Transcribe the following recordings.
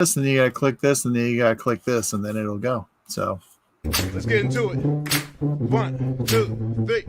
this, and then you got to click this, and then you got to click this, and then it'll go. So let's get into it. 1, 2, 3.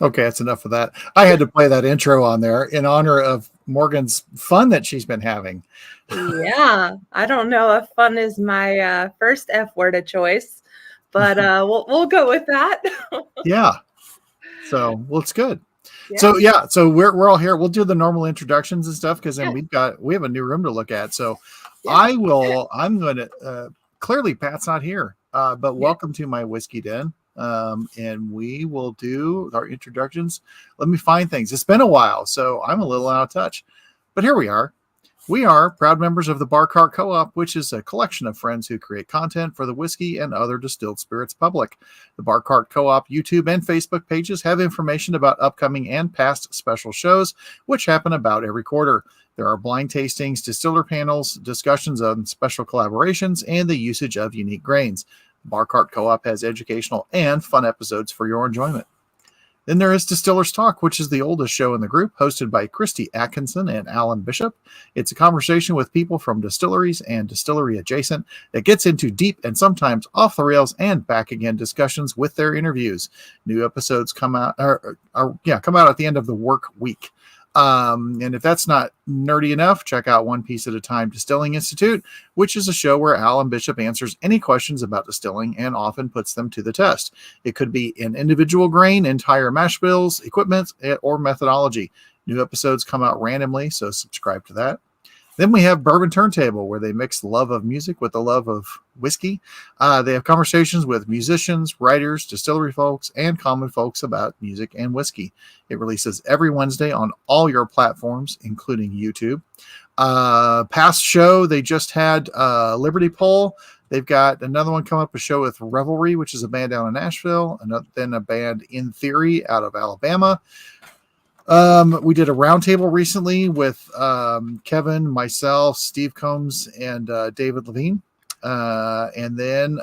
Okay, that's enough of that. I had to play that intro on there in honor of Morgan's fun that she's been having. Yeah, I don't know if fun is my first F word of choice, but we'll go with that. Yeah. So, well, it's good. Yeah. So we're all here. We'll do the normal introductions and stuff because then we have a new room to look at. So I'm going to clearly Pat's not here, but welcome to my whiskey den. And we will do our introductions. Let me find things. It's been a while, so I'm a little out of touch, but here we are. We are proud members of the Bar Cart Co-op, which is a collection of friends who create content for the whiskey and other distilled spirits public. The Bar Cart Co-op YouTube and Facebook pages have information about upcoming and past special shows, which happen about every quarter. There are blind tastings, distiller panels, discussions on special collaborations, and the usage of unique grains. Bar Cart Co-op has educational and fun episodes for your enjoyment. Then there is Distillers Talk, which is the oldest show in the group, hosted by Christy Atkinson and Alan Bishop. It's a conversation with people from distilleries and distillery adjacent that gets into deep and sometimes off the rails and back again discussions with their interviews. New episodes come out at the end of the work week. And if that's not nerdy enough, check out One Piece at a Time Distilling Institute, which is a show where Alan Bishop answers any questions about distilling and often puts them to the test. It could be an individual grain, entire mash bills, equipment, or methodology. New episodes come out randomly, so subscribe to that. Then we have Bourbon Turntable, where they mix the love of music with the love of whiskey. They have conversations with musicians, writers, distillery folks, and common folks about music and whiskey. It releases every Wednesday on all your platforms, including YouTube. Past show, they just had Liberty Pole. They've got another one coming up, a show with Revelry, which is a band down in Nashville, and then a band In Theory out of Alabama. We did a roundtable recently with Kevin, myself, Steve Combs, and David Levine. And then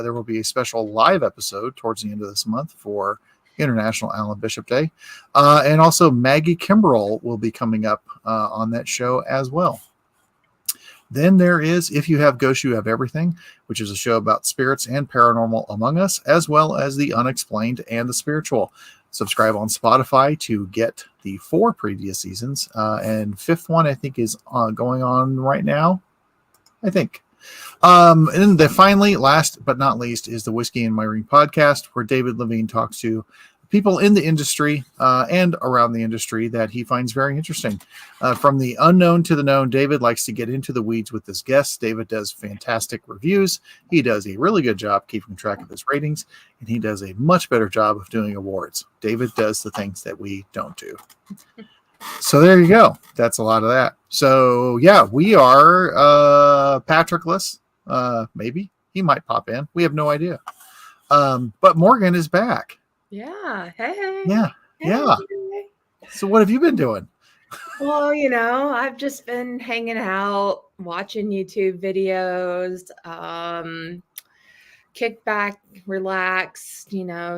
there will be a special live episode towards the end of this month for International Alan Bishop Day. And also Maggie Kimbrell will be coming up on that show as well. Then there is If You Have Ghosts, You Have Everything, which is a show about spirits and paranormal among us, as well as the unexplained and the spiritual. Subscribe on Spotify to get the 4 previous seasons. And 5th one, I think, is going on right now. I think. And then finally, last but not least, is the Whiskey and My Ring podcast, where David Levine talks to people in the industry and around the industry that he finds very interesting. From the unknown to the known, David likes to get into the weeds with his guests. David does fantastic reviews. He does a really good job keeping track of his ratings, and he does a much better job of doing awards. David does the things that we don't do. So there you go. That's a lot of that. So yeah, we are Patrickless. Maybe he might pop in. We have no idea. But Morgan is back. Yeah. Hey. Yeah. Yeah. So what have you been doing? Well, I've just been hanging out, watching YouTube videos, kick back, relax,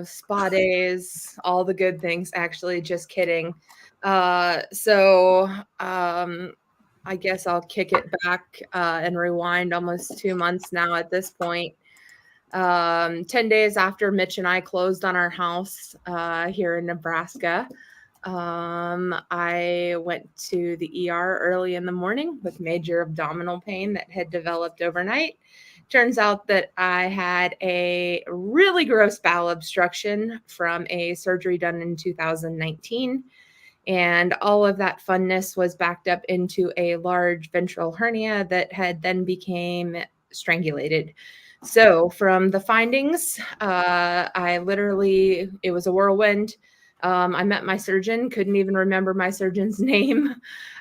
spa days, all the good things, actually. Just kidding. So I guess I'll kick it back and rewind almost 2 months now at this point. 10 days after Mitch and I closed on our house here in Nebraska, I went to the ER early in the morning with major abdominal pain that had developed overnight. Turns out that I had a really gross bowel obstruction from a surgery done in 2019. And all of that funness was backed up into a large ventral hernia that had then became strangulated. So from the findings, it was a whirlwind. I met my surgeon, couldn't even remember my surgeon's name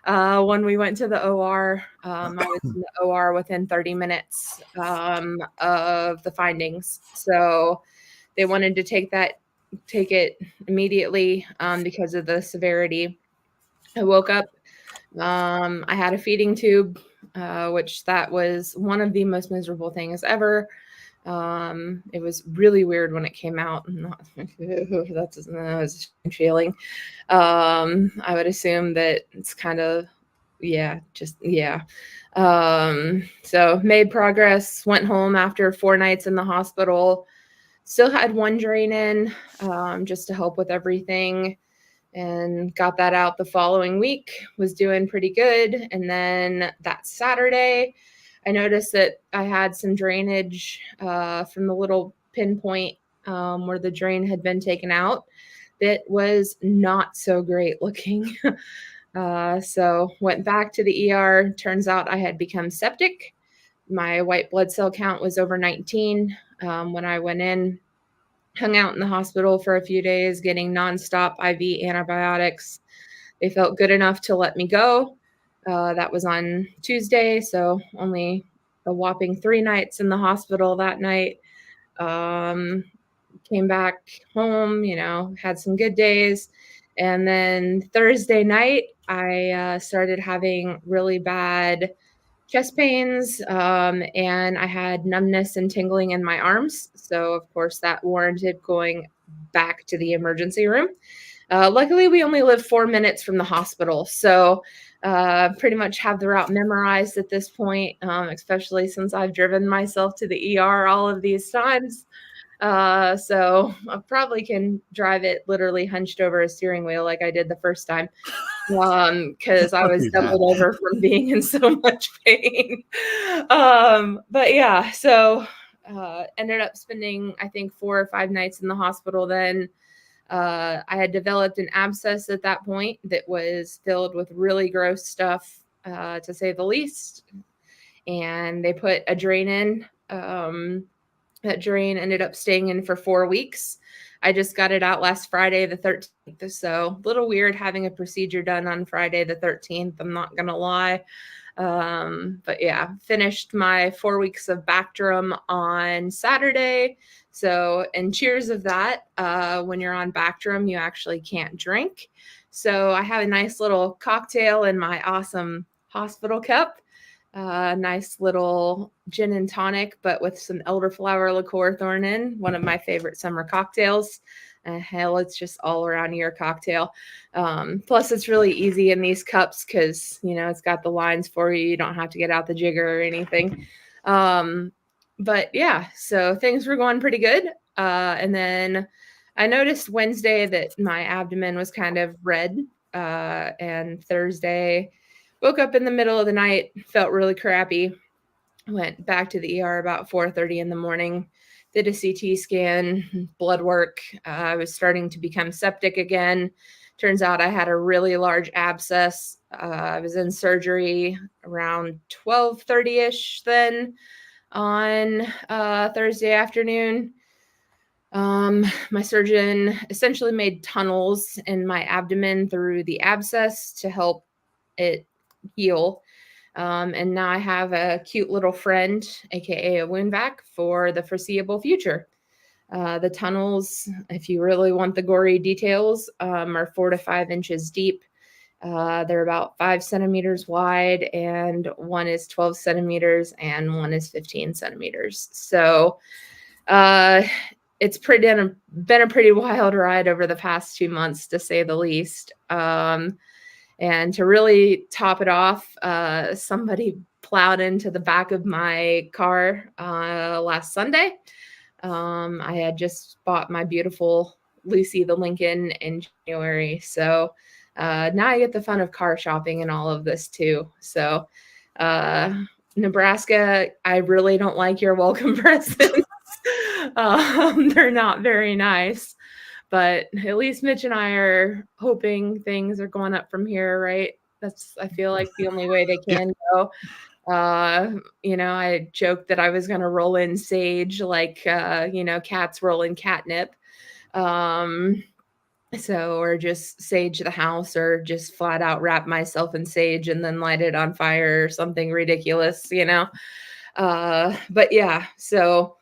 when we went to the OR. I was in the OR within 30 minutes of the findings. So they wanted to take it immediately because of the severity. I woke up. I had a feeding tube, which that was one of the most miserable things ever. It was really weird when it came out. That was a feeling. I would assume that it's kind of, so made progress, went home after 4 nights in the hospital, still had one drain in, just to help with everything, and got that out the following week, was doing pretty good. And then that Saturday, I noticed that I had some drainage from the little pinpoint where the drain had been taken out that was not so great looking. So went back to the ER. Turns out I had become septic. My white blood cell count was over 19 when I went in. Hung out in the hospital for a few days, getting nonstop IV antibiotics. They felt good enough to let me go. That was on Tuesday, so only a whopping 3 nights in the hospital that night. Came back home, had some good days. And then Thursday night, I started having really bad chest pains, and I had numbness and tingling in my arms. So, of course, that warranted going back to the emergency room. Luckily, we only live 4 minutes from the hospital, so pretty much have the route memorized at this point, especially since I've driven myself to the ER all of these times. So I probably can drive it literally hunched over a steering wheel like I did the first time, because I was doubled over from being in so much pain. But yeah, so ended up spending, I think, 4 or 5 nights in the hospital then. I had developed an abscess at that point that was filled with really gross stuff, to say the least. And they put a drain in. That drain ended up staying in for 4 weeks. I just got it out last Friday, the 13th. So a little weird having a procedure done on Friday, the 13th. I'm not going to lie. But yeah, finished my 4 weeks of Bactrim on Saturday. So, and cheers of that, when you're on Bactrim, you actually can't drink. So I have a nice little cocktail in my awesome hospital cup. Nice little gin and tonic, but with some elderflower liqueur thrown in. One of my favorite summer cocktails. Hell, it's just all around your cocktail. Plus, it's really easy in these cups because, it's got the lines for you. You don't have to get out the jigger or anything. But yeah, so things were going pretty good. And then I noticed Wednesday that my abdomen was kind of red. And Thursday, woke up in the middle of the night, felt really crappy. Went back to the ER about 4:30 in the morning, did a CT scan, blood work. I was starting to become septic again. Turns out I had a really large abscess. I was in surgery around 12:30-ish then on Thursday afternoon. My surgeon essentially made tunnels in my abdomen through the abscess to help it heal. And now I have a cute little friend, aka a wound vac, for the foreseeable future. The tunnels, if you really want the gory details, are 4 to 5 inches deep. They're about 5 centimeters wide, and one is 12 centimeters and one is 15 centimeters. So it's been a pretty wild ride over the past 2 months, to say the least. And to really top it off, somebody plowed into the back of my car last Sunday. I had just bought my beautiful Lucy the Lincoln in January. So now I get the fun of car shopping and all of this too. So Nebraska, I really don't like your welcome presents. They're not very nice, but at least Mitch and I are hoping things are going up from here, right? That's, I feel like, the only way they can go. I joked that I was going to roll in sage, like, cats roll in catnip. Or just sage the house, or just flat out wrap myself in sage and then light it on fire or something ridiculous, But yeah, so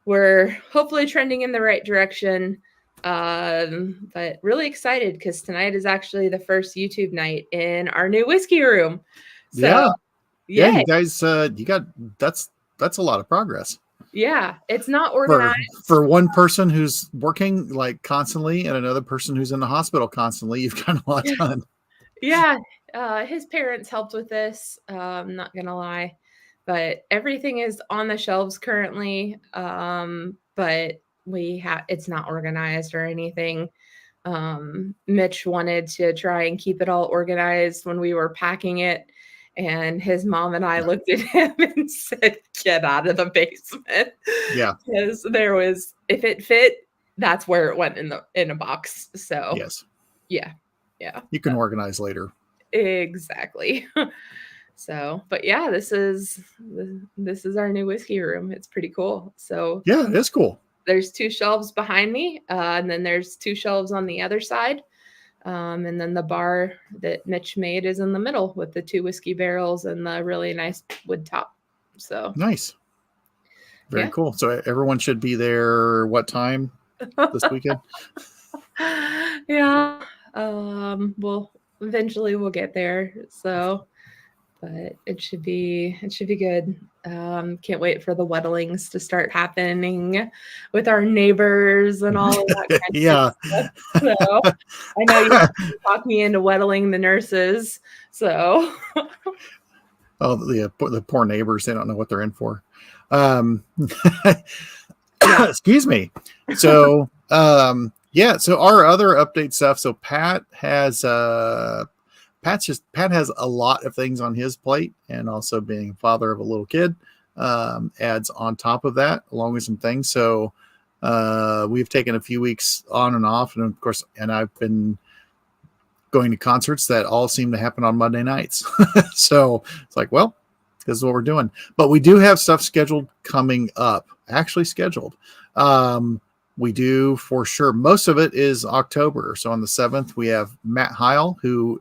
we're hopefully trending in the right direction. But really excited because tonight is actually the first YouTube night in our new whiskey room. So yeah, you guys, that's a lot of progress. Yeah, it's not organized. For one person who's working like constantly and another person who's in the hospital constantly, you've got a lot done. Yeah, his parents helped with this. I'm not gonna lie, but everything is on the shelves currently. But it's not organized or anything. Mitch wanted to try and keep it all organized when we were packing it. And his mom and I looked at him and said, "Get out of the basement." Yeah. Because if it fit, that's where it went in a box. So yes. Yeah. You can organize later. Exactly. So, but yeah, this is our new whiskey room. It's pretty cool. So yeah, it's cool. There's 2 shelves behind me, and then there's 2 shelves on the other side. And then the bar that Mitch made is in the middle with the 2 whiskey barrels and the really nice wood top. So nice. Very cool. So everyone should be there. What time this weekend? Yeah. Well, eventually we'll get there. So, but it should be good. Can't wait for the weddings to start happening with our neighbors and all of that kind of stuff. So I know you talk me into wedding the nurses. So the poor neighbors, they don't know what they're in for. Excuse me. So so our other update stuff. So Pat has a lot of things on his plate, and also being father of a little kid adds on top of that, along with some things. So we've taken a few weeks on and off, and of course, I've been going to concerts that all seem to happen on Monday nights. So it's like, well, this is what we're doing. But we do have stuff scheduled coming up. Actually scheduled. We do for sure. Most of it is October. So on the 7th, we have Matt Heil, who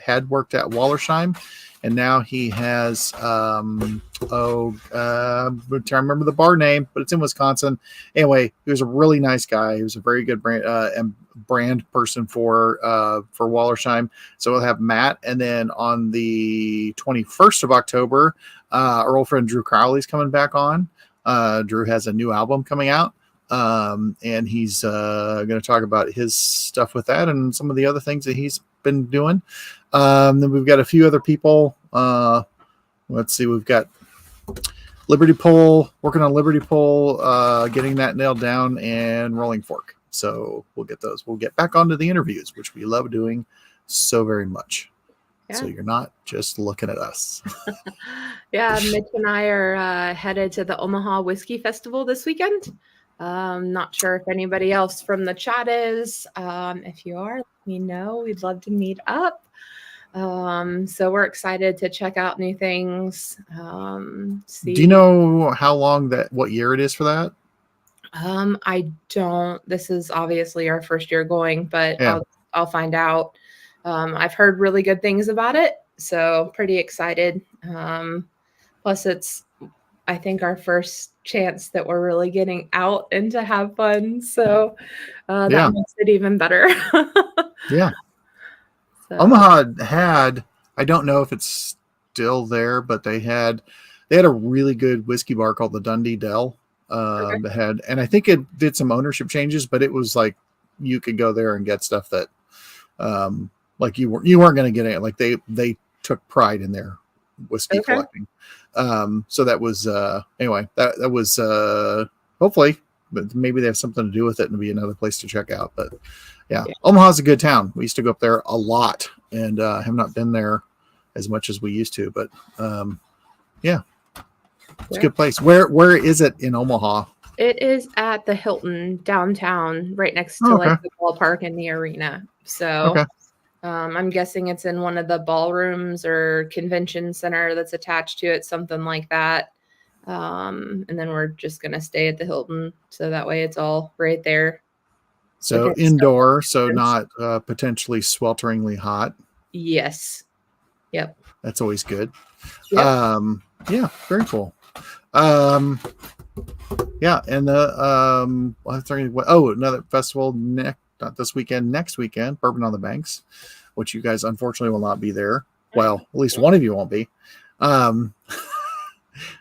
had worked at Wallersheim, and now he has, I'm trying to remember the bar name, but it's in Wisconsin. Anyway, he was a really nice guy. He was a very good brand person for Wallersheim. So we'll have Matt. And then on the 21st of October, our old friend Drew Crowley's coming back on. Drew has a new album coming out. And he's going to talk about his stuff with that and some of the other things that he's been doing. Then we've got a few other people. Let's see, we've got Liberty Pole, working on Liberty Pole, getting that nailed down, and Rolling Fork. So we'll get those. We'll get back onto the interviews, which we love doing so very much. Yeah. So you're not just looking at us. Yeah, Mitch and I are headed to the Omaha Whiskey Festival this weekend. Not sure if anybody else from the chat is. If you are, let me know. We'd love to meet up. So we're excited to check out new things. See. Do you know what year it is for that? I don't. This is obviously our first year going, but yeah. I'll find out. I've heard really good things about it, so pretty excited. Plus it's, I think, our first chance that we're really getting out and to have fun. So that makes it even better. Yeah. So. Omaha had, I don't know if it's still there, but they had a really good whiskey bar called the Dundee Dell. And I think it did some ownership changes, but it was like you could go there and get stuff that like you weren't going to get it. Like they took pride in their whiskey collecting. So that was anyway, that was hopefully but maybe they have something to do with it and be another place to check out. But yeah, Omaha's a good town. We used to go up there a lot, and have not been there as much as we used to. But yeah, it's a good place. Where is it in Omaha? It is at the Hilton downtown, right next to like the ballpark and the arena. So I'm guessing it's in one of the ballrooms or convention center that's attached to it, something like that. And then we're just going to stay at the Hilton. So that way it's all right there. So indoor, so not potentially swelteringly hot. Yes. Yep. That's always good. Yep. Yeah, very cool. Yeah, and another festival not this weekend, next weekend, Bourbon on the Banks, which you guys unfortunately will not be there. Well, at least one of you won't be.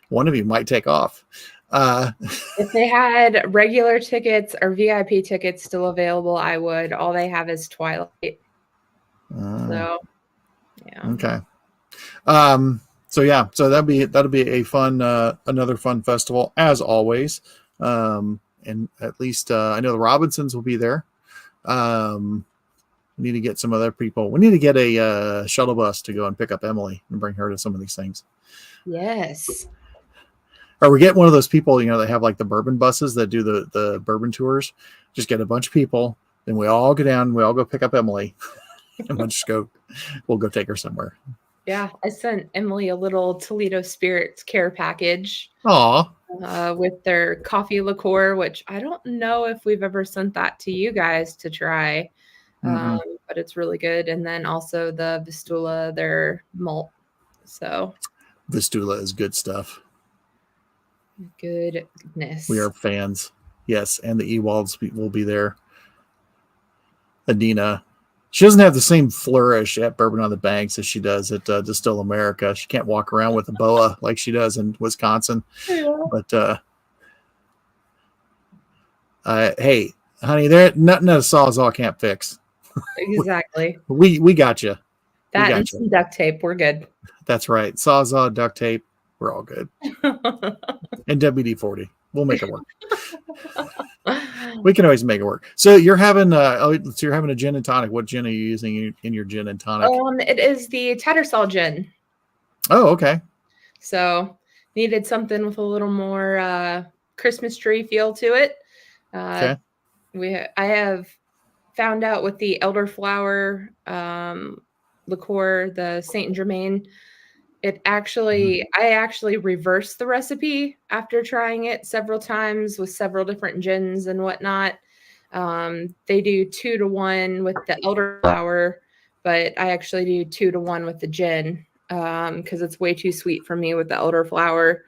One of you might take off. If they had regular tickets or VIP tickets still available, I would. All they have is Twilight. So, yeah. Okay. So yeah, so that'll be a fun, another fun festival as always. And at least I know the Robinsons will be there. We need to get some other people. We need to get a shuttle bus to go and pick up Emily and bring her to some of these things. Yes. Or we get one of those people, you know, that have like the bourbon buses that do the bourbon tours. Just get a bunch of people, then we all go down, we all go pick up Emily, and we'll go take her somewhere. Yeah, I sent Emily a little Toledo Spirits care package. Aw. With their coffee liqueur, which I don't know if we've ever sent that to you guys to try, but it's really good. And then also the Vistula, their malt. So Vistula is good stuff. Goodness. We are fans. Yes, and the Ewalds will be there. Adina. She doesn't have the same flourish at Bourbon on the Banks as she does at Distill America. She can't walk around with a boa like she does in Wisconsin. Yeah. But hey, honey, there nothing a Sawzall can't fix. Exactly. we got you. That and some duct tape. We're good. That's right. Sawzall, duct tape. We're all good. And WD-40. We'll make it work. We can always make it work. So you're having a gin and tonic. What gin are you using in your gin and tonic? It is the Tattersall gin. Oh, okay. So needed something with a little more Christmas tree feel to it. I have found out with the elderflower liqueur, the Saint Germain. I actually reversed the recipe after trying it several times with several different gins and whatnot. They do 2-to-1 with the elderflower, but I actually do 2-to-1 with the gin because it's way too sweet for me with the elderflower.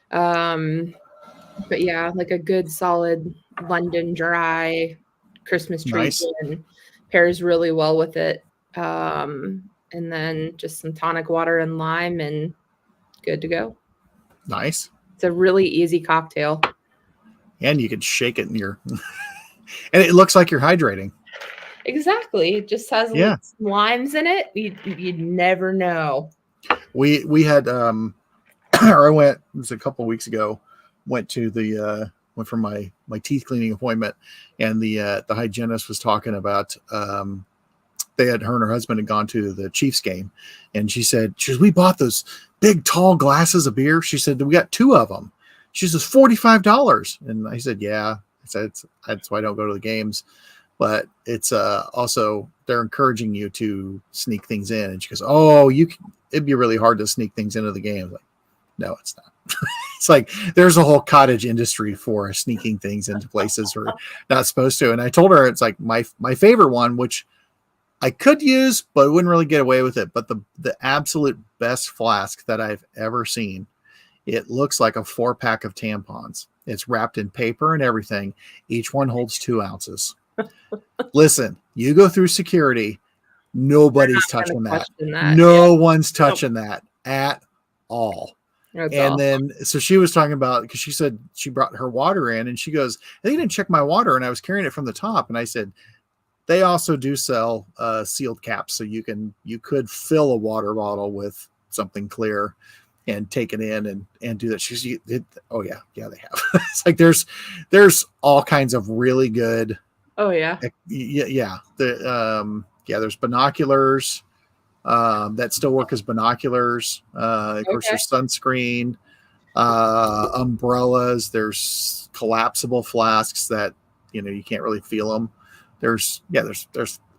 But yeah, like a good solid London dry Christmas tree gin pairs really well with it. And then just some tonic water and lime and good to go. Nice. It's a really easy cocktail. And you can shake it in your and it looks like you're hydrating. Exactly. It just has some limes in it. You'd never know. We had or I went, it was a couple of weeks ago, went for my teeth cleaning appointment, and the hygienist was talking about her and her husband had gone to the Chiefs game, and she said, we bought those big tall glasses of beer. She said, we got 2 of them. She says $45. And I said, yeah. I said, that's why I don't go to the games. But it's also, they're encouraging you to sneak things in. And she goes, it'd be really hard to sneak things into the game. Like, no, it's not. It's like there's a whole cottage industry for sneaking things into places we're not supposed to. And I told her it's like my favorite one, which I could use, but wouldn't really get away with it. But the absolute best flask that I've ever seen, it looks like a 4-pack of tampons. It's wrapped in paper and everything. Each one holds 2 ounces. Listen, you go through security, nobody's touching that. No one's touching that at all. That's and awesome. Then, so she was talking about, because she said she brought her water in, and she goes, they didn't check my water, and I was carrying it from the top. And I said, they also do sell sealed caps, so you could fill a water bottle with something clear. and take it in and do that. Oh yeah, they have. It's like there's all kinds of really good. Oh yeah. Yeah. There's binoculars that still work as binoculars. Of course, there's sunscreen, umbrellas. There's collapsible flasks that you can't really feel them. There's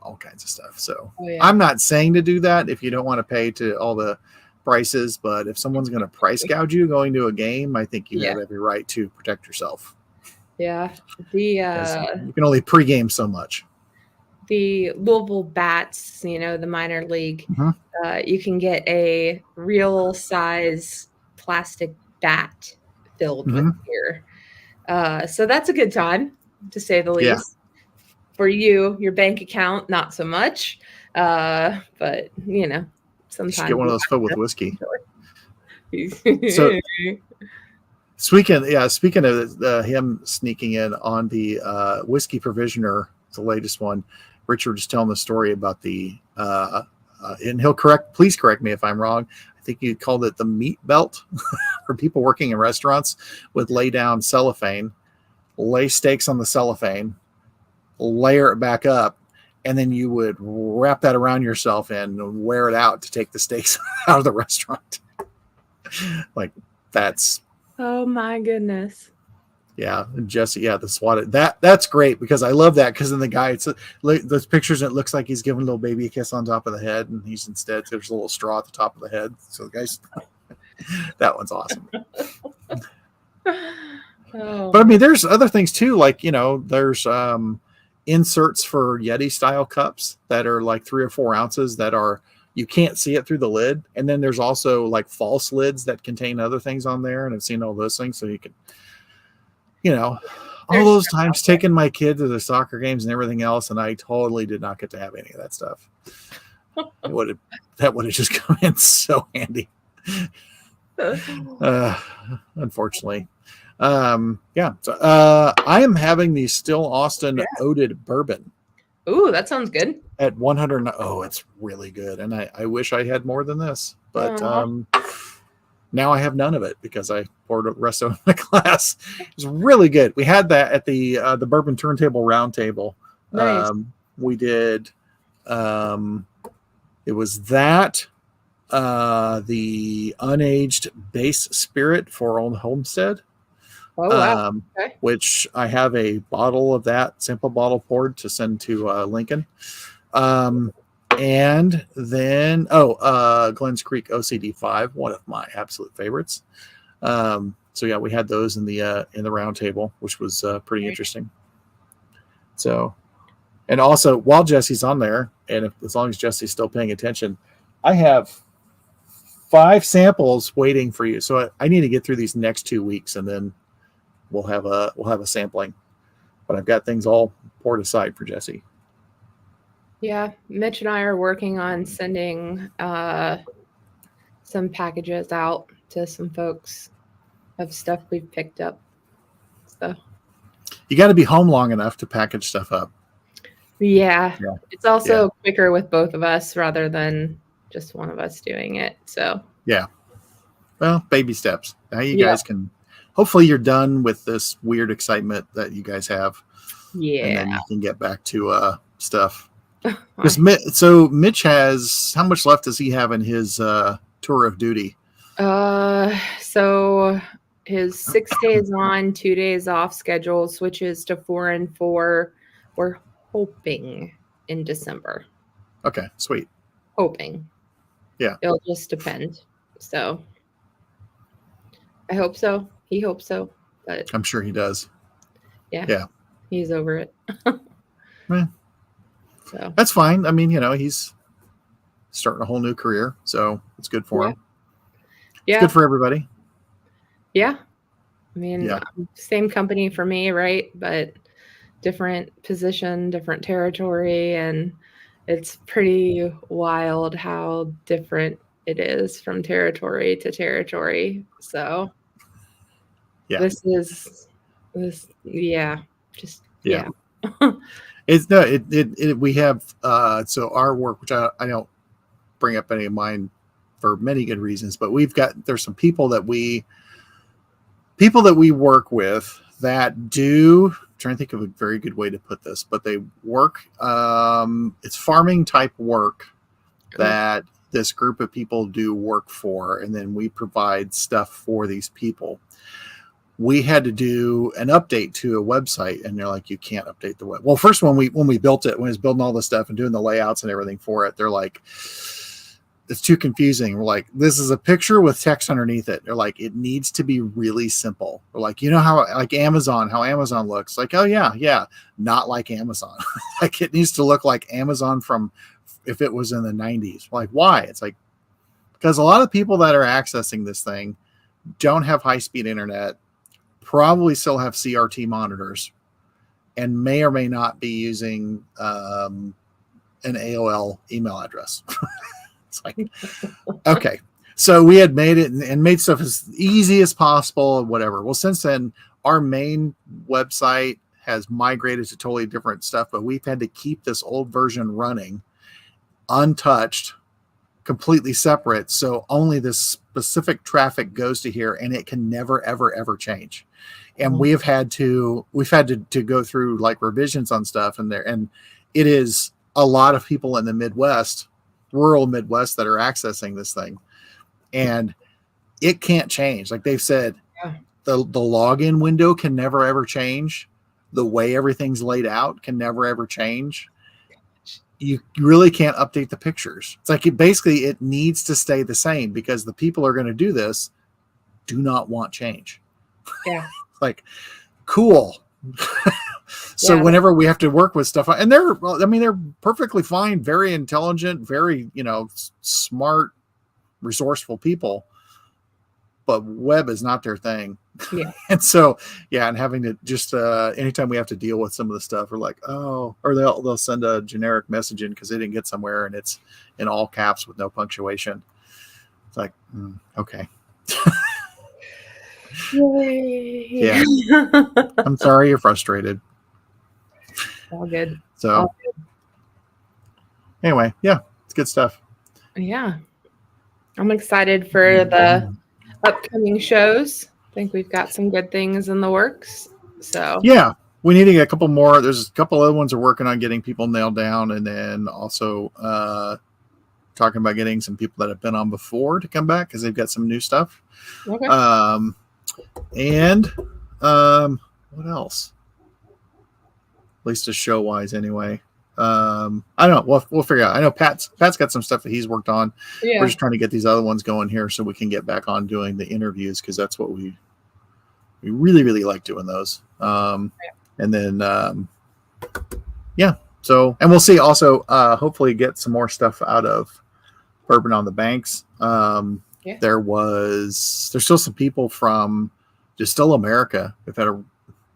all kinds of stuff. So I'm not saying to do that if you don't want to pay to all the prices, but if someone's going to price gouge you going to a game, I think you have every right to protect yourself. Yeah. You can only pregame so much. The Louisville Bats, the minor league, you can get a real size plastic bat filled with beer. So that's a good time, to say the least. Yeah. For you, your bank account, not so much. But sometimes you get one of those filled with whiskey. So speaking of him sneaking in on the whiskey provisioner, the latest one, Richard was telling the story about the and please correct me if I'm wrong. I think you called it the meat belt for people working in restaurants, would lay down cellophane, lay steaks on the cellophane, layer it back up, and then you would wrap that around yourself and wear it out to take the steaks out of the restaurant. Like that's. Oh my goodness. Yeah, Jesse. Yeah, the SWAT. That's great because I love that because then the guy, those pictures, it looks like he's giving a little baby a kiss on top of the head, and there's a little straw at the top of the head. So the guys, that one's awesome. But I mean, there's other things too, like there's inserts for Yeti style cups that are like 3 or 4 ounces that are, you can't see it through the lid. And then there's also like false lids that contain other things on there. And I've seen all those things. So you can, all those times taking my kid to the soccer games and everything else. And I totally did not get to have any of that stuff. That would have just come in so handy. Unfortunately. So I am having the Still Austin Oated Bourbon. Ooh, that sounds good. At 100. Oh, it's really good. And I wish I had more than this, but now I have none of it because I poured the rest of my glass. It's really good. We had that at the Bourbon Turntable Roundtable. Nice. We did. It was that. The unaged base spirit for Old Homestead. Oh, wow. Which I have a bottle of that sample bottle poured to send to Lincoln. And then Glens Creek OCD 5, one of my absolute favorites. So yeah, we had those in the round table, which was pretty interesting. So, and also while Jesse's on there, and as long as Jesse's still paying attention, I have 5 samples waiting for you. So I need to get through these next 2 weeks, and then we'll have a sampling. But I've got things all poured aside for Jesse. Yeah, Mitch and I are working on sending some packages out to some folks of stuff we've picked up. So you got to be home long enough to package stuff up. Yeah. It's also quicker with both of us rather than just one of us doing it. So yeah. Well, baby steps. Now you guys can. Hopefully, you're done with this weird excitement that you guys have. Yeah. And then you can get back to stuff. So Mitch has, how much left does he have in his tour of duty? So his 6 days on, 2 days off schedule switches to 4 and 4. We're hoping in December. Okay, sweet. Hoping. Yeah. It'll just depend. So I hope so. He hopes so. But I'm sure he does. Yeah. He's over it. So that's fine. I mean, he's starting a whole new career, so it's good for him. Yeah. It's good for everybody. Yeah. I mean, same company for me, right? But different position, different territory, and it's pretty wild how different it is from territory to territory. So this. It's we have so our work, which I don't bring up any of mine for many good reasons. But there's some people that we work with that do. I'm trying to think of a very good way to put this, but they work. It's farming type work that this group of people do work for, and then we provide stuff for these people. We had to do an update to a website, and they're like, you can't update the web. Well, first when we built it, when I was building all the stuff and doing the layouts and everything for it, they're like, it's too confusing. We're like, this is a picture with text underneath it. They're like, it needs to be really simple. We're like, you know how like Amazon, how Amazon looks? Like, oh yeah, not like Amazon. Like it needs to look like Amazon from if it was in the 90s. Like, why? It's like, because a lot of people that are accessing this thing don't have high-speed internet, probably still have CRT monitors, and may or may not be using an AOL email address. It's like, okay. So we had made it and made stuff as easy as possible and whatever. Well, since then, our main website has migrated to totally different stuff, but we've had to keep this old version running untouched, completely separate. So only this specific traffic goes to here, and it can never, ever, ever change. And we've had to go through like revisions on stuff in there. And it is a lot of people in the Midwest, rural Midwest, that are accessing this thing, and it can't change. Like they've said, the login window can never, ever change. The way everything's laid out can never, ever change. You really can't update the pictures. It's like it needs to stay the same because the people are going to do this do not want change. Yeah. Like, cool. So whenever we have to work with stuff, and they're perfectly fine, very intelligent, very, smart, resourceful people, but web is not their thing. Yeah. And so, and having to just, anytime we have to deal with some of the stuff, we're like, oh, or they'll send a generic message in because they didn't get somewhere and it's in all caps with no punctuation. It's like, okay. Yeah. I'm sorry you're frustrated. All good. So anyway, it's good stuff. Yeah. I'm excited for the upcoming shows. I think we've got some good things in the works. So yeah, we need to get a couple more. There's a couple other ones we're working on getting people nailed down, and then also talking about getting some people that have been on before to come back because they've got some new stuff. Okay. And what else? At least a show wise, anyway. I don't know. We'll figure out. I know Pat's got some stuff that he's worked on. Yeah. We're just trying to get these other ones going here so we can get back on doing the interviews because that's what we really, really like doing those. And then So, and we'll see also, hopefully get some more stuff out of Bourbon on the Banks. There's still some people from Distill America who've had a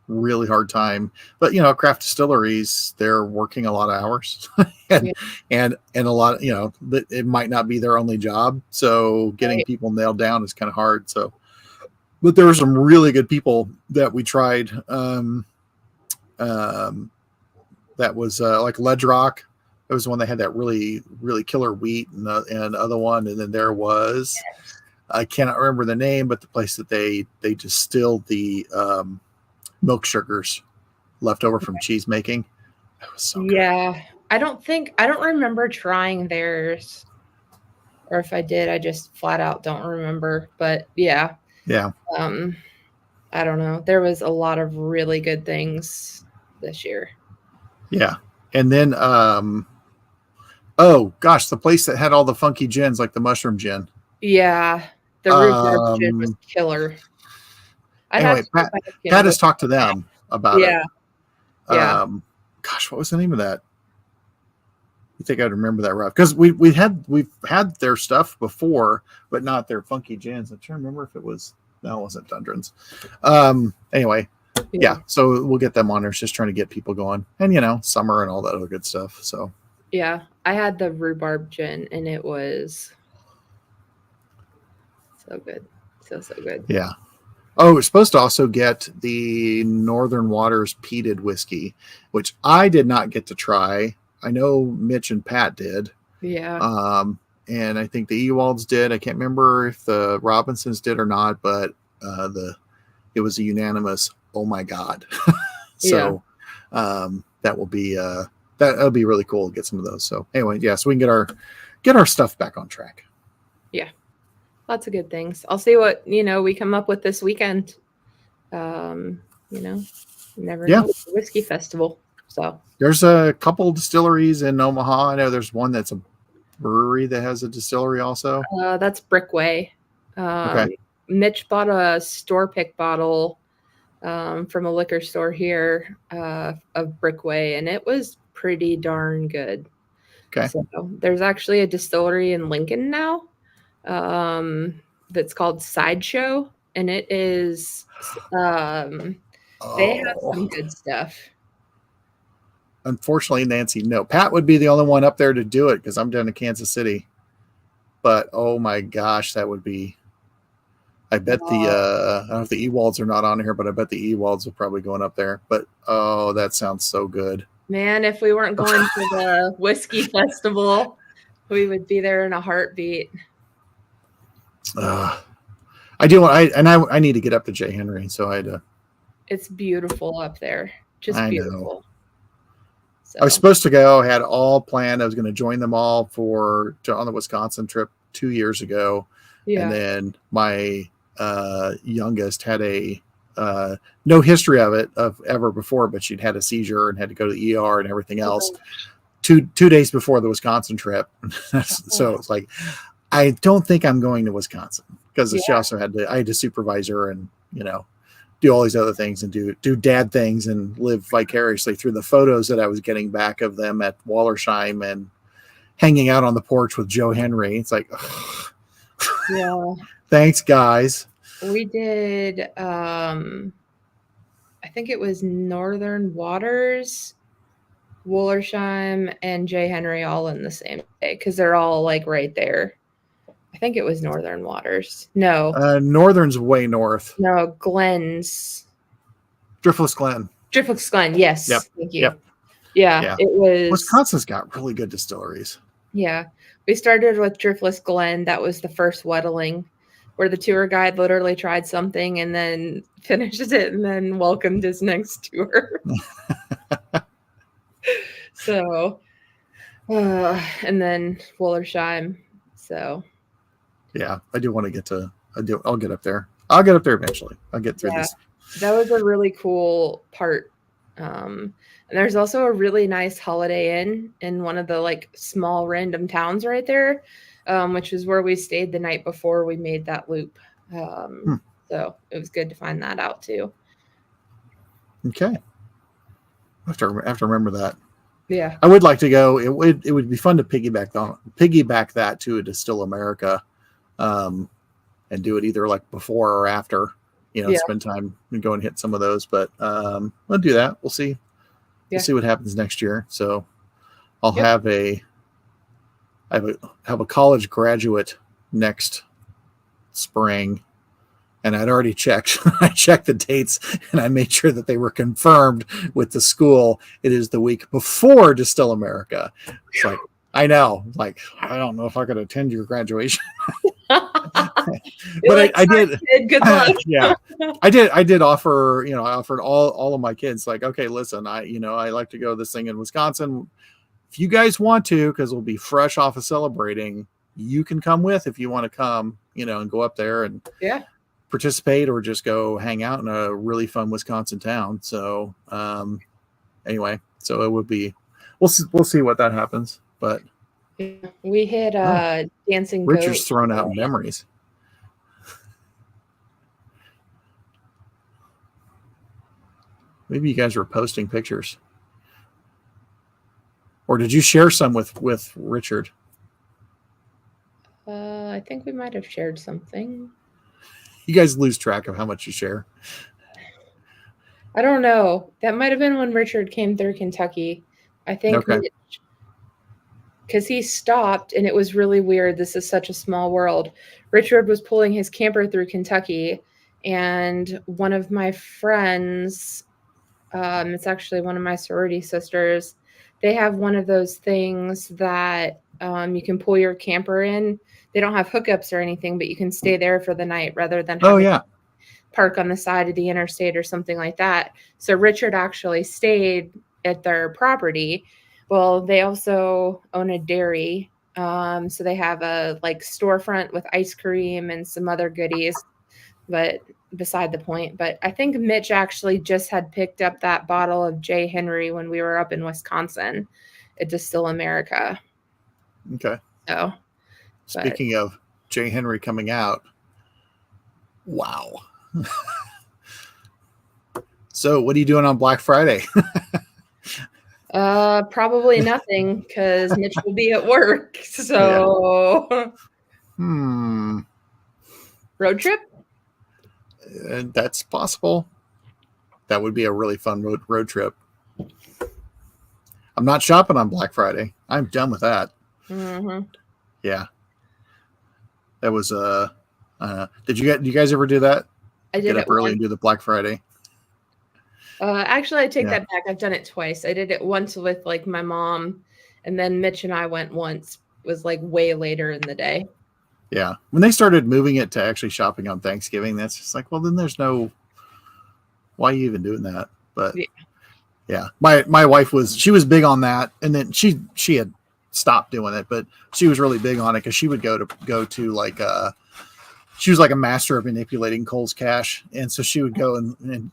really hard time, but craft distilleries, they're working a lot of hours and a lot of, it might not be their only job. So getting people nailed down is kind of hard. So, but there were some really good people that we tried. That was like Ledge Rock. It was the one that had that really, really killer wheat and other one. And then there was, I cannot remember the name, but the place that they distilled the milk sugars left over from cheese making. That was so good. I don't remember trying theirs, or if I did, I just flat out don't remember. But I don't know. There was a lot of really good things this year. Yeah. And then oh gosh, the place that had all the funky gins, like the mushroom gin. Yeah. The rhubarb gin was killer. Anyway, Pat has talked to them about it. Yeah. Gosh, what was the name of that? You think I'd remember that, Rob? Because we've had their stuff before, but not their funky gins. I'm trying to remember if it wasn't Dundrins. Anyway, so we'll get them on there. It's just trying to get people going, and summer and all that other good stuff. So I had the rhubarb gin, and it was so good, so good. Yeah. Oh, we're supposed to also get the Northern Waters peated whiskey, which I did not get to try. I know Mitch and Pat did. Yeah. and I think the Ewalds did. I can't remember if the Robinsons did or not, but it was a unanimous, oh my God. So that will be that'll be really cool to get some of those. So anyway, yeah, so we can get our stuff back on track. Yeah, lots of good things. I'll see what we come up with this weekend. Never know. It's a whiskey festival. So there's a couple distilleries in Omaha. I know there's one that's a brewery that has a distillery also. That's Brickway. Okay. Mitch bought a store pick bottle from a liquor store here of Brickway, and it was pretty darn good. Okay. So there's actually a distillery in Lincoln now that's called Sideshow, and it is they have some good stuff. Unfortunately, Nancy, no. Pat would be the only one up there to do it because I'm down in Kansas City. But oh my gosh, that would be. I bet I don't know if the Ewalds are not on here, but I bet the Ewalds are probably going up there. But oh, that sounds so good. Man, if we weren't going to the whiskey festival, we would be there in a heartbeat. I do want. I need to get up to J. Henry, so I had to. It's beautiful up there, just beautiful. So. I was supposed to go. I had all planned. I was going to join them all on the Wisconsin trip 2 years ago, and then my youngest had a no history of it ever before, but she'd had a seizure and had to go to the ER and everything else. 2 days before the Wisconsin trip, so it's like I don't think I'm going to Wisconsin because she also I had to supervise her and do all these other things and do dad things and live vicariously through the photos that I was getting back of them at Wallersheim and hanging out on the porch with Joe Henry. It's like, thanks guys. We did, I think it was Northern Waters, Wallersheim, and J. Henry all in the same day because they're all like right there. I think it was Northern Waters. No. Northern's way north. No, Glenn's. Driftless Glen. Driftless Glen, yes. Yep. Thank you. Yep. Yeah, it was. Wisconsin's got really good distilleries. Yeah. We started with Driftless Glen. That was the first Weddling, where the tour guide literally tried something and then finished it and then welcomed his next tour. So, and then Wallersheim. So. Yeah, I do want to get to. I'll get up there. I'll get up there eventually. I'll get through this. That was a really cool part. And there's also a really nice Holiday Inn in one of the like small random towns right there, which is where we stayed the night before we made that loop. So it was good to find that out too. Okay, I have to remember that. Yeah, I would like to go. It would be fun to piggyback that to a Distill America. And do it either like before or after, spend time and go and hit some of those. But we'll do that. We'll see. We'll see what happens next year. So I'll have a college graduate next spring, and I'd already checked. I checked the dates and I made sure that they were confirmed with the school. It is the week before Distill America. It's like, I know, like, I don't know if I could attend your graduation. But I did. Good luck. Yeah, I did offer. I offered all of my kids. Like, okay, listen, I like to go to this thing in Wisconsin. If you guys want to, because we'll be fresh off of celebrating, you can come with if you want to come. And go up there and participate or just go hang out in a really fun Wisconsin town. So anyway, so it would be. We'll see what that happens, but. We hit Dancing Goat. Richard's thrown out memories. Maybe you guys were posting pictures. Or did you share some with Richard? I think we might have shared something. You guys lose track of how much you share. I don't know. That might have been when Richard came through Kentucky. I think because he stopped and it was really weird. This is such a small world. Richard was pulling his camper through Kentucky, and one of my friends, it's actually one of my sorority sisters, they have one of those things that You can pull your camper in. They don't have hookups or anything, but you can stay there for the night rather than Oh having yeah. to park on the side of the interstate or something like that. So Richard actually stayed at their property. Well, they also own a dairy. So they have a like storefront with ice cream and some other goodies, but beside the point. But I think Mitch actually just had picked up that bottle of J. Henry when we were up in Wisconsin at Distill America. Okay. So, speaking of J. Henry coming out, wow. So what are you doing on Black Friday? probably nothing because Mitch will be at work. So, road trip? That's possible. That would be a really fun road trip. I'm not shopping on Black Friday. I'm done with that. Mm-hmm. Yeah. That was did you guys ever do that? I did get up early and do the Black Friday. Actually, I take that back. I've done it twice. I did it once with like my mom, and then Mitch and I went once. It was like way later in the day. Yeah. When they started moving it to actually shopping on Thanksgiving, that's just like, well, then there's no, why are you even doing that? But yeah. My wife was big on that. And then she had stopped doing it, but she was really big on it because she would go to like, she was like a master of manipulating Kohl's cash. And so she would go and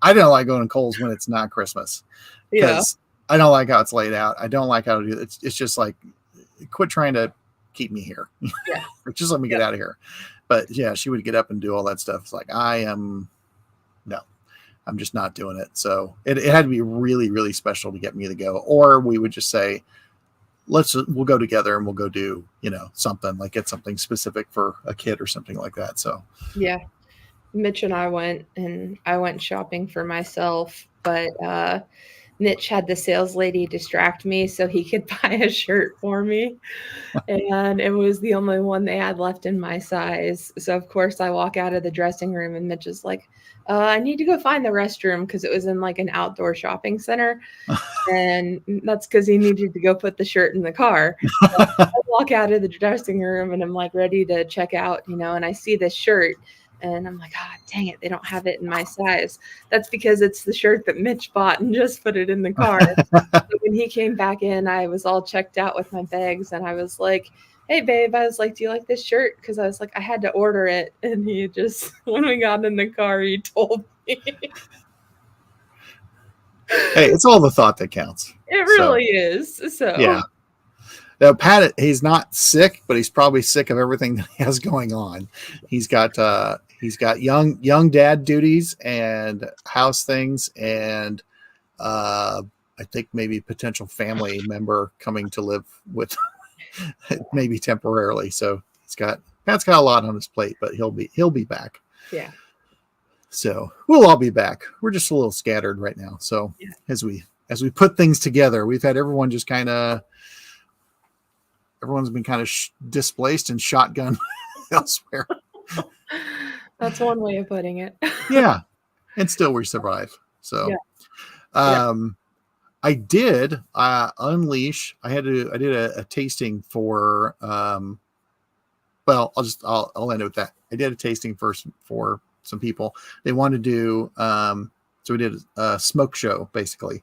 I don't like going to Kohl's when it's not Christmas because I don't like how it's laid out. I don't like how to do it. It's just like, quit trying to keep me here. Yeah. Just let me get out of here. But yeah, she would get up and do all that stuff. It's like, I'm just not doing it. So it had to be really, really special to get me to go. Or we would just say, we'll go together and we'll go do, something like get something specific for a kid or something like that. So yeah, Mitch and I went shopping for myself, but Mitch had the sales lady distract me so he could buy a shirt for me. And it was the only one they had left in my size. So of course I walk out of the dressing room and Mitch is like, I need to go find the restroom because it was in like an outdoor shopping center. And that's because he needed to go put the shirt in the car. So I walk out of the dressing room and I'm like ready to check out, and I see this shirt. And I'm like, dang it, they don't have it in my size. That's because it's the shirt that Mitch bought and just put it in the car. So when he came back in, I was all checked out with my bags. And I was like, hey, babe, I was like, do you like this shirt? Because I was like, I had to order it. And he just, when we got in the car, he told me. Hey, it's all the thought that counts. It really is. So yeah. Now, Pat, he's not sick, but he's probably sick of everything that he has going on. He's got young dad duties and house things, and I think maybe potential family member coming to live with, maybe temporarily. So Pat's got a lot on his plate, but he'll be back. Yeah. So we'll all be back. We're just a little scattered right now. So as we put things together, we've had everyone just everyone's been kind of displaced and shotgun elsewhere. That's one way of putting it. Yeah. And still we survive. So, I did unleash. I did a tasting for, I'll end it with that. I did a tasting first for some people. They wanted to do, so we did a smoke show basically,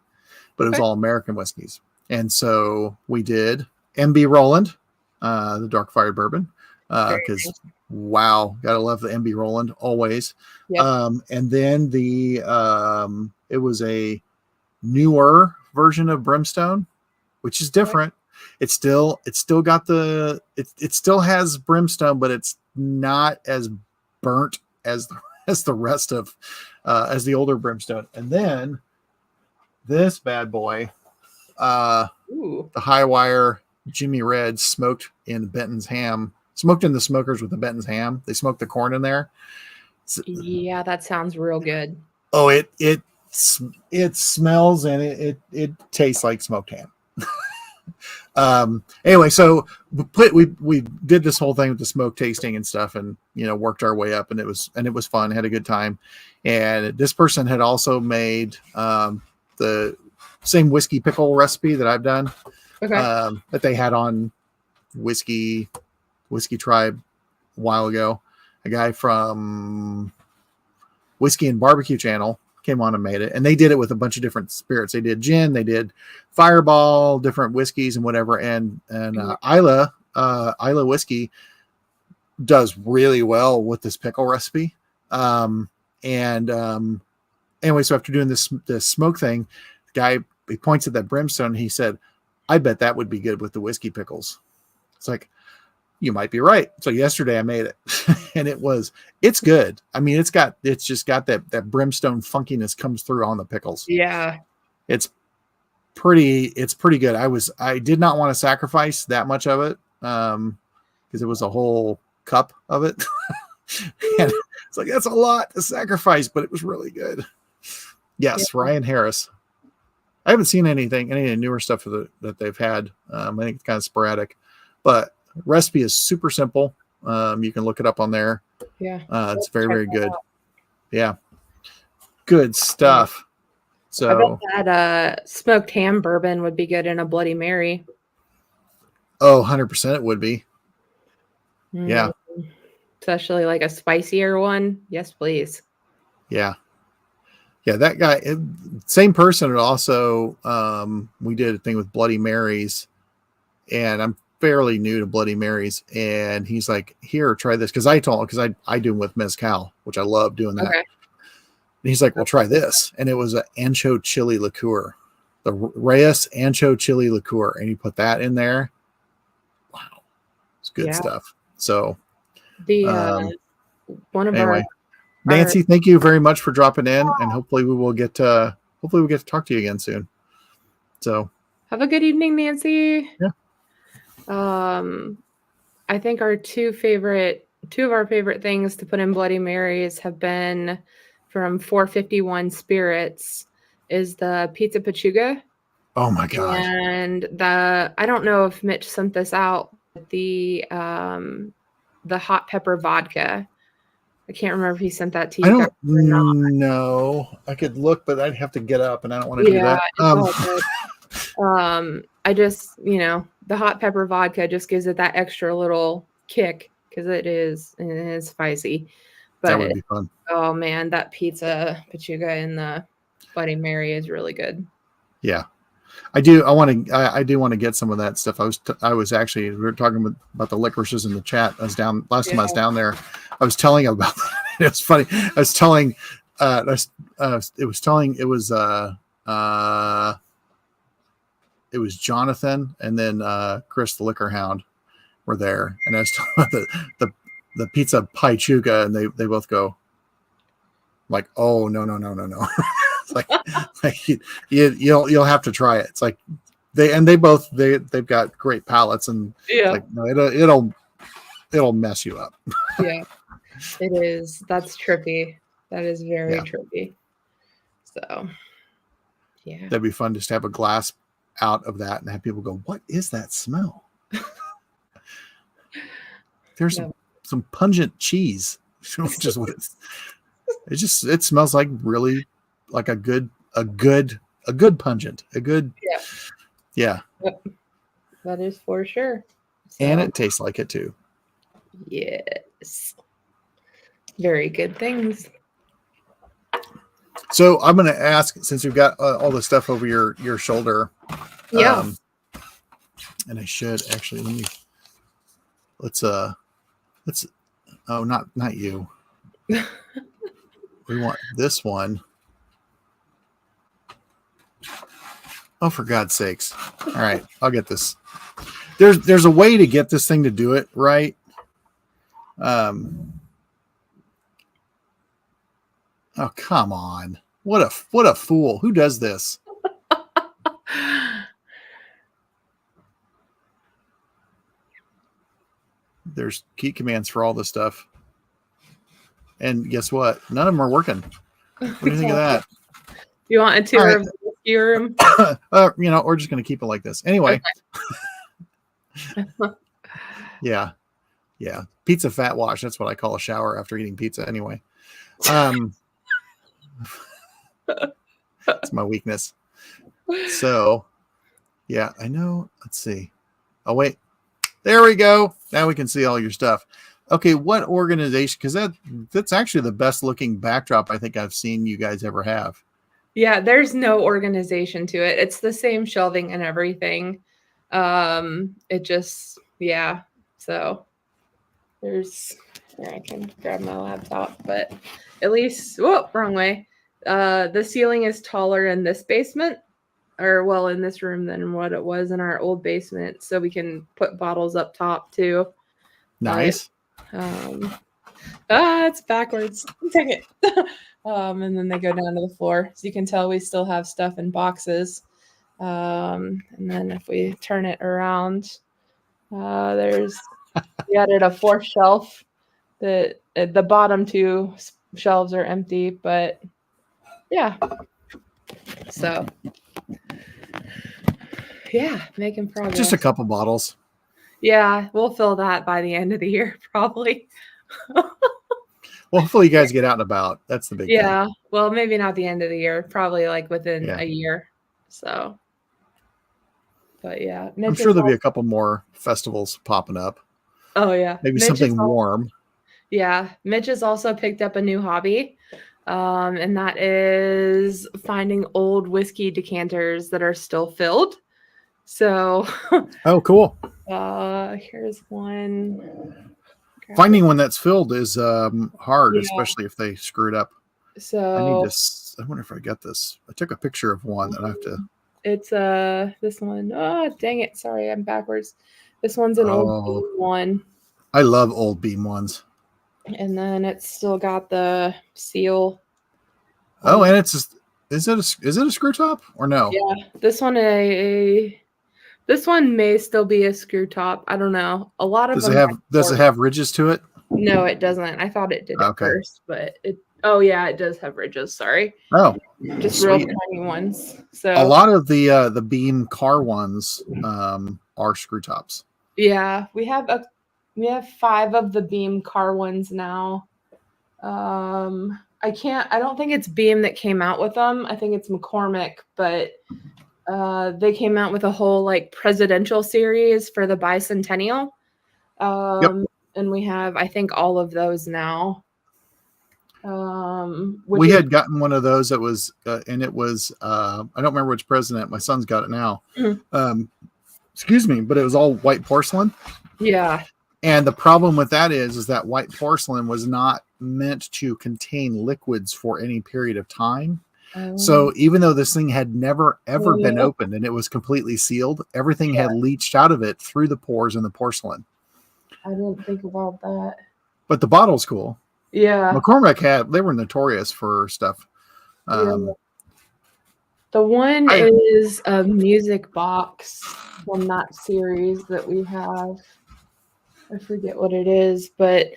but it was all American whiskeys. And so we did MB Roland, the dark fired bourbon, because wow, gotta love the MB Roland always. Yep. And then it was a newer version of Brimstone, which is different. It still got it still has Brimstone, but it's not as burnt as the rest of as the older Brimstone. And then this bad boy, the High Wire Jimmy Red, smoked in the smokers with the Benton's ham. They smoked the corn in there. Yeah, that sounds real good. Oh, it smells and it tastes like smoked ham. Anyway, so we did this whole thing with the smoke tasting and stuff, and worked our way up, and it was fun. Had a good time. And this person had also made the same whiskey pickle recipe that I've done. Okay. That they had on whiskey tribe a while ago. A guy from Whiskey and Barbecue Channel came on and made it, and they did it with a bunch of different spirits. They did gin, they did Fireball, different whiskeys and whatever. And Isla Whiskey does really well with this pickle recipe. Anyway, so after doing this smoke thing, the guy, he points at that brimstone. And he said, "I bet that would be good with the whiskey pickles." It's like, you might be right. So yesterday I made it and it's good. I mean, it's just got that brimstone funkiness comes through on the pickles. Yeah. It's pretty good. I did not want to sacrifice that much of it. Because it was a whole cup of it. And it's like, that's a lot to sacrifice, but it was really good. Yes. Yeah. Ryan Harris. I haven't seen any newer stuff that they've had. I think it's kind of sporadic, but recipe is super simple. You can look it up on there. Yeah. It's very, very good. Yeah. Good stuff. So I bet that smoked ham bourbon would be good in a Bloody Mary. Oh, 100% it would be. Yeah. Especially like a spicier one. Yes, please. Yeah. Yeah, that guy, same person also, we did a thing with Bloody Marys, and I'm fairly new to Bloody Marys, and he's like, "Here, try this," because I do them with mezcal, which I love doing that. Okay. And he's like, "Well, try this," and it was an ancho chili liqueur, the Reyes ancho chili liqueur, and you put that in there. Wow, it's good stuff. So, one of Nancy, thank you very much for dropping in, and hopefully we get to talk to you again soon. So, have a good evening, Nancy. Yeah. I think our two of our favorite things to put in Bloody Marys have been from 451 Spirits is the pizza pechuga. Oh my god! And I don't know if Mitch sent this out, the hot pepper vodka. I can't remember if he sent that to you. I don't know. I could look, but I'd have to get up, and I don't want to do that. I just, the hot pepper vodka just gives it that extra little kick because it is spicy. But that would be fun. Oh man, that pizza pechuga in the Bloody Mary is really good. Yeah, I do. I do want to get some of that stuff. I was actually, we were talking about the licorices in the chat. I was down last time I was down there. I was telling him about that. It was funny. I was telling, it was Jonathan and then Chris the Liquor Hound were there, and I was talking about the pizza pachuga, and they both go like, "Oh no." It's like you'll have to try it. It's like they've got great palates, and like, no, it'll mess you up. Yeah, it is. That's trippy. That is very trippy. So yeah, that'd be fun just to have a glass out of that and have people go, "What is that smell?" There's some pungent cheese, which is what it smells like. Really, like a good pungent, yeah. Yep. That is for sure. So, and it tastes like it too. Yes, very good things. So I'm going to ask, since you've got all the stuff over your shoulder. Yeah. And I should actually let's oh, not you. We want this one. Oh, for God's sakes. All right, I'll get this. There's a way to get this thing to do it right. Oh, come on. What a fool. Who does this? There's key commands for all this stuff. And guess what? None of them are working. What do you think of that? You want a tour of the rescue room? We're just going to keep it like this. Anyway. Okay. Yeah. Pizza fat wash. That's what I call a shower after eating pizza anyway. It's my weakness. So, yeah, I know. Let's see. Oh, wait. There we go. Now we can see all your stuff. Okay, what organization? Because that's actually the best looking backdrop I think I've seen you guys ever have. Yeah, there's no organization to it. It's the same shelving and everything. It just, yeah. So there's, here, I can grab my laptop, but at least, whoa, wrong way. The ceiling is taller in this basement, or well, in this room than what it was in our old basement. So we can put bottles up top too. Nice. It's backwards. Take it. And then they go down to the floor. So you can tell we still have stuff in boxes. And then if we turn it around, we added a fourth shelf. The bottom two shelves are empty, but yeah. So yeah, making progress. Just a couple bottles. Yeah, we'll fill that by the end of the year, probably. Well, hopefully you guys get out and about. That's the big thing. Yeah, well, maybe not the end of the year, probably like within a year. So, but yeah, I'm sure there'll be a couple more festivals popping up. Oh yeah, maybe something warm. Yeah, Mitch has also picked up a new hobby, and that is finding old whiskey decanters that are still filled. So, oh, cool. Here's one. Finding one that's filled is hard, especially if they screwed up. So I wonder if I got this. I took a picture of one that I have to. It's this one. Oh, dang it! Sorry, I'm backwards. This one's an old beam one. I love old beam ones. And then it's still got the seal. Oh, and it's just, is it a screw top or no? Yeah, this one this one may still be a screw top. I don't know. A lot of does it have ridges to it? No, it doesn't. I thought it did at first, but it does have ridges. Sorry. Oh, just sweet. Real tiny ones. So a lot of the beam car ones are screw tops. Yeah, we have 5 of the beam car ones now. I don't think it's Beam that came out with them. I think it's McCormick, but they came out with a whole like presidential series for the bicentennial. And we have, I think, all of those now. We had gotten one of those that was, and it was, I don't remember which president. My son's got it now. Mm-hmm. Excuse me, but it was all white porcelain. Yeah. And the problem with that is that white porcelain was not meant to contain liquids for any period of time. So even though this thing had never, ever been opened and it was completely sealed, everything had leached out of it through the pores in the porcelain. I didn't think about that. But the bottle's cool. Yeah. McCormick they were notorious for stuff. The one is a music box from that series that we have. I forget what it is, but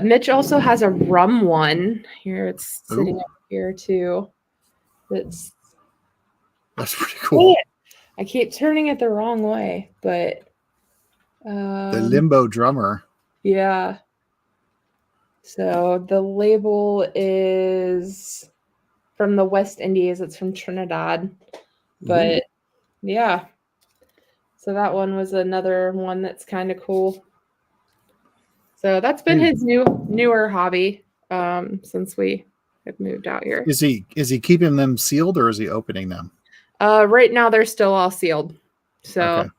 Mitch also has a rum one. Here, it's sitting up here too. That's pretty cool. I keep turning it the wrong way, but the Limbo Drummer. Yeah. So the label is from the West Indies. It's from Trinidad, but yeah. So that one was another one that's kind of cool. So that's been his newer hobby since we have moved out here. Is he keeping them sealed or is he opening them? Right now they're still all sealed. So,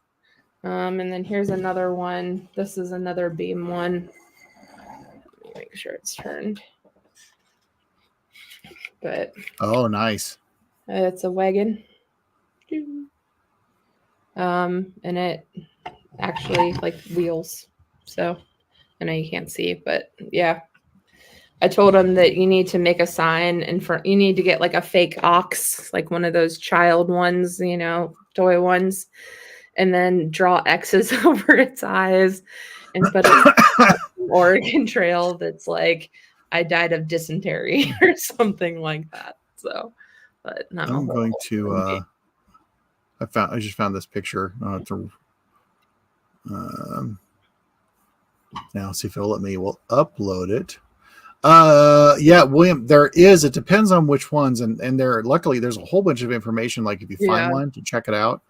and then here's another one. This is another beam one. Let me make sure it's turned. But nice. It's a wagon. And it actually like wheels. So I know you can't see, but yeah. I told him that you need to make a sign in front. You need to get like a fake ox, like one of those child ones, toy ones, and then draw X's over its eyes and put an Oregon Trail that's like, I died of dysentery or something like that. So, but no. I'm going to. I just found this picture. Now see if it'll let me. We'll upload it. William, it depends on which ones, and luckily there's a whole bunch of information. Like if you find one to check it out.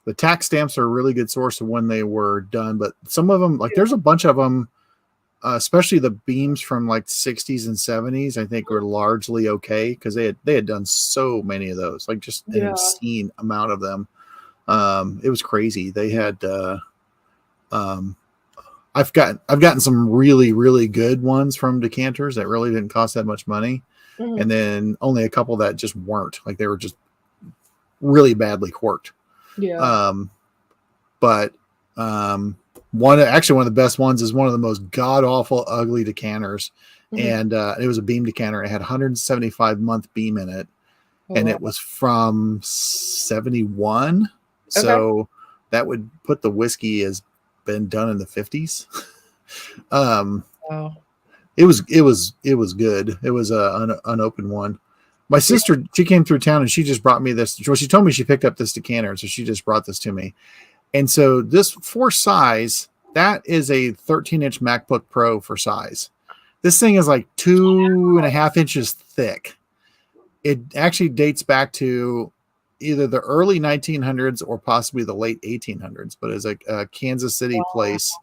the tax stamps are a really good source of when they were done, but some of them, like there's a bunch of them, especially the beams from like 60s and 70s, I think were largely okay because they had done so many of those, like just an obscene amount of them. It was crazy. They had I've gotten some really, really good ones from decanters that really didn't cost that much money. And then only a couple that just weren't, like they were just really badly corked. But one of the best ones is one of the most god awful ugly decanters. And it was a beam decanter. It had 175 month beam in it. And it was from 71. So that would put the whiskey as been done in the 50s. It was good. It was an unopened one. My sister, she came through town and she just brought me this. Well, she told me she picked up this decanter, so she just brought this to me. And so this for size, that is a 13-inch MacBook Pro for size. This thing is like 2.5 inches thick. It actually dates back to either the early 1900s or possibly the late 1800s, but it's a Kansas City place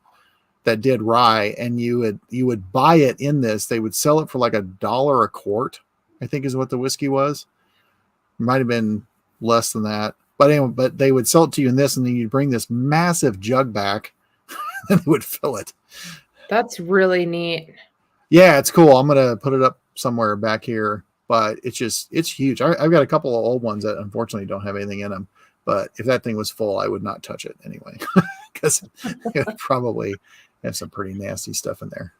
that did rye, and you would buy it in this. They would sell it for like $1 a quart, I think is what the whiskey was. Might have been less than that, but anyway, but they would sell it to you in this, and then you'd bring this massive jug back and they would fill it. That's really neat. Yeah, it's cool. I'm gonna put it up somewhere back here. But it's huge. I've got a couple of old ones that unfortunately don't have anything in them. But if that thing was full, I would not touch it anyway, because it would probably have some pretty nasty stuff in there.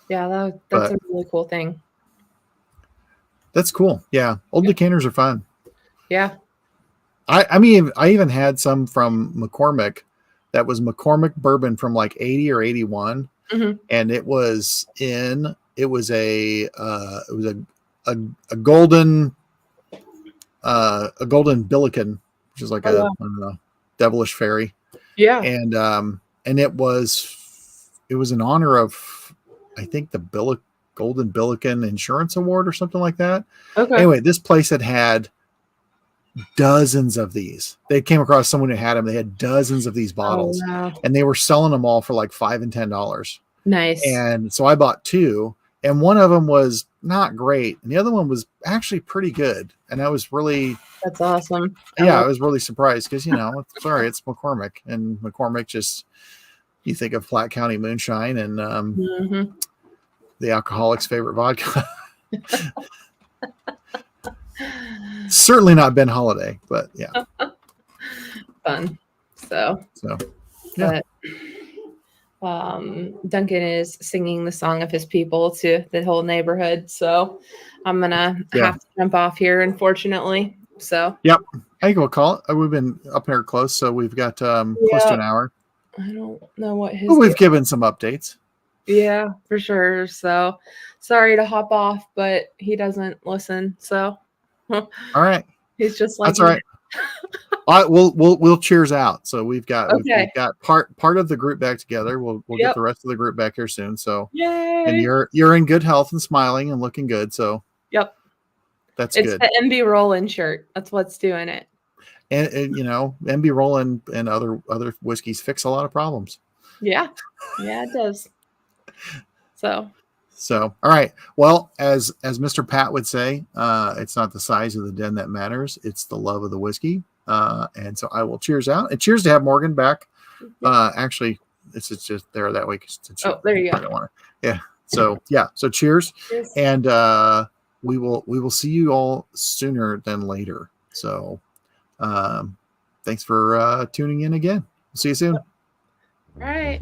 Yeah, that's a really cool thing. That's cool. Yeah, old decanters are fun. Yeah. I mean, I even had some from McCormick. That was McCormick bourbon from like 80 or 81, and it was a golden Billiken, which is like I don't know, devilish fairy. Yeah. And it was in honor of, I think, the Golden Billiken Insurance Award or something like that. Okay. Anyway, this place had dozens of these. They came across someone who had them. They had dozens of these bottles, and they were selling them all for like $5 and $10. Nice. And so I bought two. And one of them was not great, and the other one was actually pretty good. And I was that's awesome. Yeah, I was really surprised because, it's McCormick, and McCormick just, you think of Flat County moonshine and the alcoholic's favorite vodka. Certainly not Ben Holiday, but yeah. Fun. So yeah. Duncan is singing the song of his people to the whole neighborhood. So I'm going to have to jump off here, unfortunately. So, yep. I think we'll call it. We've been up here close. So we've got close to an hour. I don't know what his. Well, we've given some updates. Yeah, for sure. So sorry to hop off, but he doesn't listen. So, all right. He's just like, that's all right. We'll cheers out. So we've got part of the group back together. We'll get the rest of the group back here soon. So yay. And you're in good health and smiling and looking good. So that's good. It's the MB Rollin shirt. That's what's doing it. And MB Rollin and other whiskeys fix a lot of problems. Yeah, it does. So all right. Well, as Mr. Pat would say, it's not the size of the den that matters. It's the love of the whiskey. And so I will cheers out, and cheers to have Morgan back. Actually, it's just there that way. There you go. Yeah. So cheers. And we will see you all sooner than later. So thanks for tuning in again. We'll see you soon. All right.